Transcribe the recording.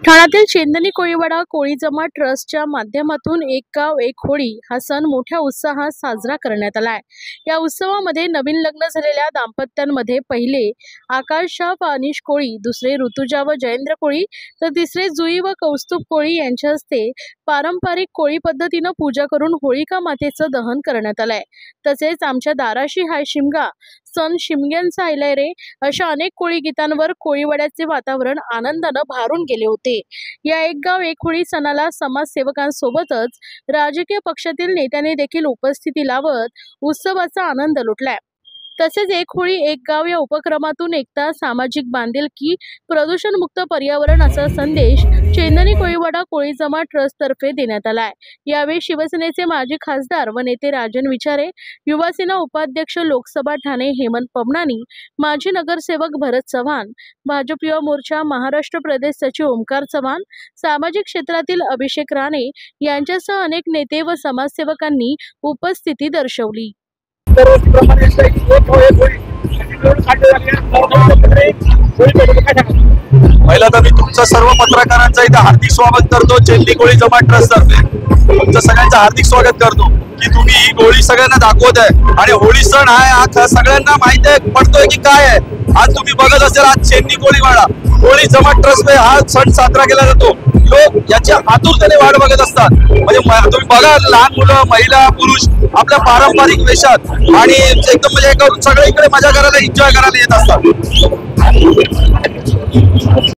ठाण्यातील चेंदणी कोळीवाडा कोळी जमात ट्रस्टच्या माध्यमातून एक गाव एक होळी हा सण मोठ्या उत्साहात साजरा करण्यात आला आहे। या उत्सवामध्ये नवीन लग्न झालेल्या दाम्पत्यांमध्ये पहिले आकाशा व अनिश कोळी, दुसरे ऋतुजा व जयेंद्र कोळी तर तिसरे जुई व कौस्तुभ कोळी यांच्या हस्ते पारंपरिक कोळी पद्धतीने पूजा करून होळिका मातेचं दहन करण्यात आलंय। तसेच आमच्या दाराशी हाय शिमगा, सण शिमग्यांचा आयलाय रे अशा अनेक कोळी गीतांवर कोळीवाड्याचे वातावरण आनंदाने भारून गेले होते। या एक गाव एक होळी सणाला समाजसेवकांसोबतच राजकीय पक्षातील नेत्यांनी देखील उपस्थिती लावत उत्सवाचा आनंद लुटलाय। तसेच एक होळी एक गाव या उपक्रमातून एकता, सामाजिक बांधिलकी, प्रदूषणमुक्त पर्यावरण असा संदेश चेंदणी कोळीवाडा कोळी जमात ट्रस्ट तर्फे देण्यात आलाय। यावेळी शिवसेनेचे माजी खासदार व नेते राजन विचारे, युवासेना उपाध्यक्ष लोकसभा ठाणे हेमंत पबनानी, माजी नगरसेवक भरत चव्हाण, भाजप युवा मोर्चा महाराष्ट्र प्रदेश सचिव ओमकार चव्हाण, सामाजिक क्षेत्रातील अभिषेक राणे यांच्यासह अनेक नेते व समाजसेवकांनी उपस्थिती दर्शवली। पहिला तर मी तुमचं सर्व पत्रकारांचं इथे हार्दिक स्वागत करतो। चेंदणी कोळी जमात ट्रस्ट तर्फे तुमचं सगळ्यांचं हार्दिक स्वागत करतो की तुम्ही ही होळी सगळ्यांना दाखवत आहे आणि होळी सण आहे आज सगळ्यांना माहिती आहे पडतोय की काय आहे। आज तुम्ही बघत असेल आज चेंदणी कोळीवाडा कोळी जमात ट्रस्ट हा सण साजरा केला जातो। लोक याच्या आतुरतेने वाट बघत असतात। म्हणजे तुम्ही बघा लहान मुलं, महिला, पुरुष आपल्या पारंपरिक वेशात आणि एकदम म्हणजे सगळे इकडे मजा करायला, एन्जॉय करायला येत असतात।